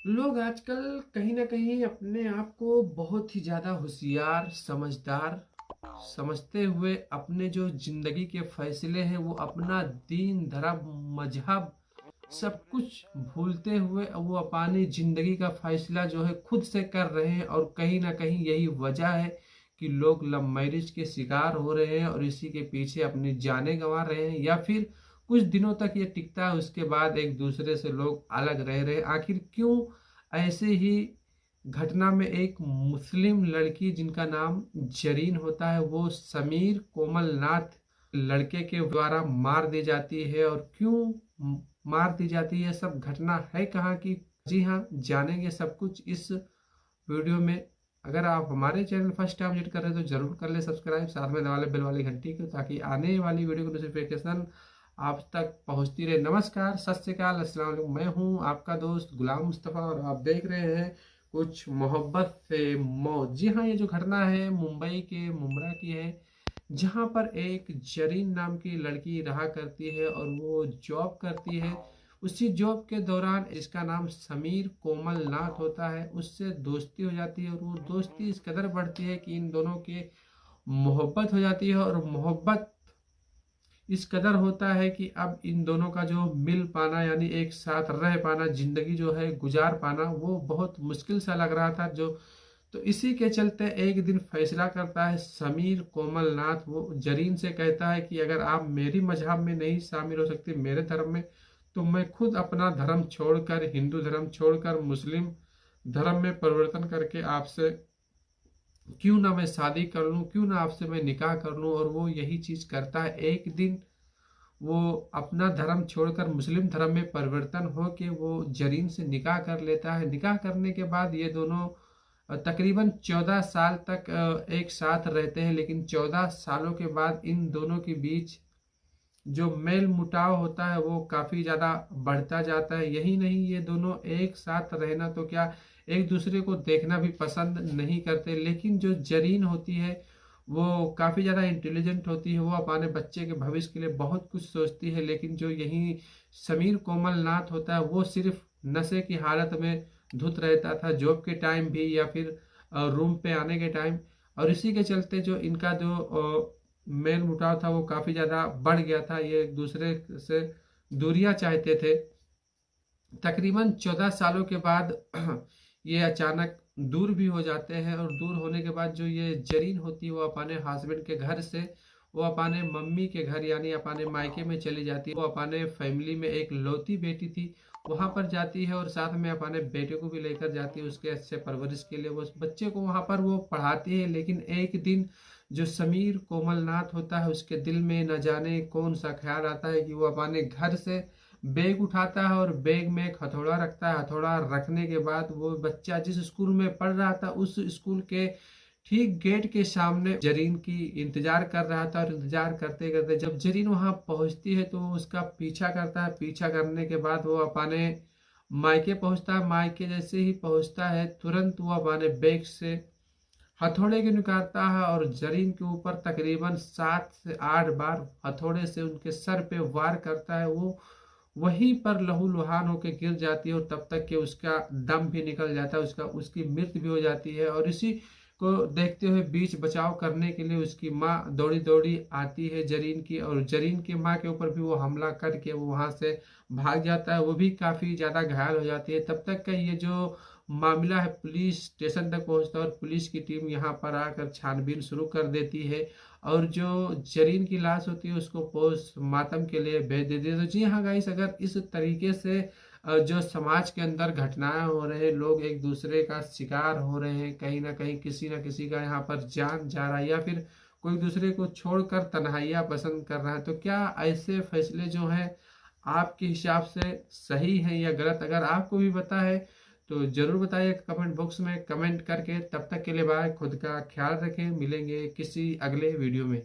लोग आजकल कहीं न कहीं अपने आप को बहुत ही ज़्यादा होशियार, समझदार समझते हुए अपने जो ज़िंदगी के फ़ैसले हैं वो अपना दीन, धर्म, मज़हब सब कुछ भूलते हुए वो अपनी ज़िंदगी का फ़ैसला जो है खुद से कर रहे हैं और कहीं न कहीं यही वजह है कि लोग लव मैरिज के शिकार हो रहे हैं और इसी के पीछे अपनी जानें गँवा रहे हैं या फिर कुछ दिनों तक ये टिकता है उसके बाद एक दूसरे से लोग अलग रह रहे हैं। आखिर क्यों? ऐसे ही घटना में एक मुस्लिम लड़की जिनका नाम जरीन होता है वो समीर कोमल नाथ लड़के के द्वारा मार दी जाती है और क्यों मार दी जाती है, सब घटना है कहाँ की? जी हाँ, जानेंगे सब कुछ इस वीडियो में। अगर आप हमारे चैनल फर्स्ट टाइम विजिट कर रहे हैं तो जरूर कर ले सब्सक्राइब, साथ में दबा ले बेल वाली घंटी को ताकि आने वाली वीडियो की नोटिफिकेशन आप तक पहुंचती रहे। नमस्कार, सत श्री अकाल, अस्सलाम वालेकुम। मैं हूं आपका दोस्त गुलाम मुस्तफ़ा और आप देख रहे हैं कुछ मोहब्बत से मौत। जी हाँ, ये जो घटना है मुंबई के मुंब्रा की है, जहाँ पर एक जरीन नाम की लड़की रहा करती है और वो जॉब करती है। उसी जॉब के दौरान इसका नाम समीर कोमल नाथ होता है, उससे दोस्ती हो जाती है और वो दोस्ती इस कदर बढ़ती है कि इन दोनों के मोहब्बत हो जाती है और मोहब्बत इस कदर होता है कि अब इन दोनों का जो मिल पाना यानी एक साथ रह पाना, जिंदगी जो है गुजार पाना वो बहुत मुश्किल सा लग रहा था। जो तो इसी के चलते एक दिन फैसला करता है समीर कोमल नाथ, वो जरीन से कहता है कि अगर आप मेरी मजहब में नहीं शामिल हो सकती, मेरे धर्म में, तो मैं खुद अपना धर्म छोड़कर, हिंदू धर्म छोड़कर मुस्लिम धर्म में परिवर्तन करके आपसे क्यों ना मैं शादी कर लूं, क्यों ना आपसे मैं निकाह कर लूं। और वो यही चीज करता है। एक दिन वो अपना धर्म छोड़कर मुस्लिम धर्म में परिवर्तन हो के वो जरीन से निकाह कर लेता है। निकाह करने के बाद ये दोनों तकरीबन 14 साल तक एक साथ रहते हैं, लेकिन 14 सालों के बाद इन दोनों के बीच जो मेल मुटाव होता है वो काफी ज्यादा बढ़ता जाता है। यही नहीं, ये दोनों एक साथ रहना तो क्या, एक दूसरे को देखना भी पसंद नहीं करते। लेकिन जो जरीन होती है वो काफी ज्यादा इंटेलिजेंट होती है, वो अपने बच्चे के भविष्य के लिए बहुत कुछ सोचती है। लेकिन जो यही समीर कोमल नाथ होता है वो सिर्फ नशे की हालत में धुत रहता था, जॉब के टाइम भी या फिर रूम पे आने के टाइम। और इसी के चलते जो इनका जो मेल मुटाव था वो काफी ज्यादा बढ़ गया था, ये एक दूसरे से दूरियां चाहते थे। तकरीबन 14 सालों के बाद ये अचानक दूर भी हो जाते हैं और दूर होने के बाद जो ये जरीन होती है वो अपने हस्बैंड के घर से वो अपने मम्मी के घर यानी अपने मायके में चली जाती है। वो अपने फैमिली में एक लौती बेटी थी, वहां पर जाती है और साथ में अपने बेटे को भी लेकर जाती है उसके अच्छे परवरिश के लिए। वो उस बच्चे को वहां पर वो पढ़ाती है। लेकिन एक दिन जो समीर कोमलनाथ होता है उसके दिल में न जाने कौन सा ख्याल आता है कि वो अपने घर से बैग उठाता है और बैग में एक हथौड़ा रखता है। हथौड़ा रखने के बाद वो बच्चा जिस स्कूल में पढ़ रहा था उस स्कूल के ठीक गेट के सामने जरीन की इंतजार कर रहा था। और इंतजार करते करते जब जरीन वहां पहुंचती है तो वो उसका पीछा करता है। पीछा करने के बाद वो अपने मायके पहुंचता है। मायके जैसे ही पहुंचता है तुरंत वो अपने बैग से हथौड़े को निकालता है और जरीन के ऊपर तकरीबन 7 से 8 बार हथौड़े से उनके सर पे वार करता है। वो वहीं पर लहूलुहान होकर गिर जाती है और तब तक कि उसका दम भी निकल जाता है, उसकी मृत्यु भी हो जाती है। और इसी को देखते हुए बीच बचाव करने के लिए उसकी माँ दौड़ी दौड़ी आती है जरीन की, और जरीन की माँ के ऊपर भी वो हमला करके वो वहां से भाग जाता है। वो भी काफी ज्यादा घायल हो जाती है। तब तक का ये जो मामला है पुलिस स्टेशन तक पहुंचता है और पुलिस की टीम यहाँ पर आकर छानबीन शुरू कर देती है और जो जरीन की लाश होती है उसको पोस्टमार्टम के लिए भेज देती है। तो जी हाँ गाइस, अगर इस तरीके से जो समाज के अंदर घटनाएं हो रहे हैं, लोग एक दूसरे का शिकार हो रहे हैं, कहीं ना किसी का यहाँ पर जान जा रहा है या फिर कोई दूसरे को छोड़कर तन्हाइयाँ पसंद कर रहा है, तो क्या ऐसे फैसले जो हैं आपके हिसाब से सही है या गलत? अगर आपको भी पता है तो जरूर बताइए कमेंट बॉक्स में कमेंट करके। तब तक के लिए बाय, खुद का ख्याल रखें, मिलेंगे किसी अगले वीडियो में।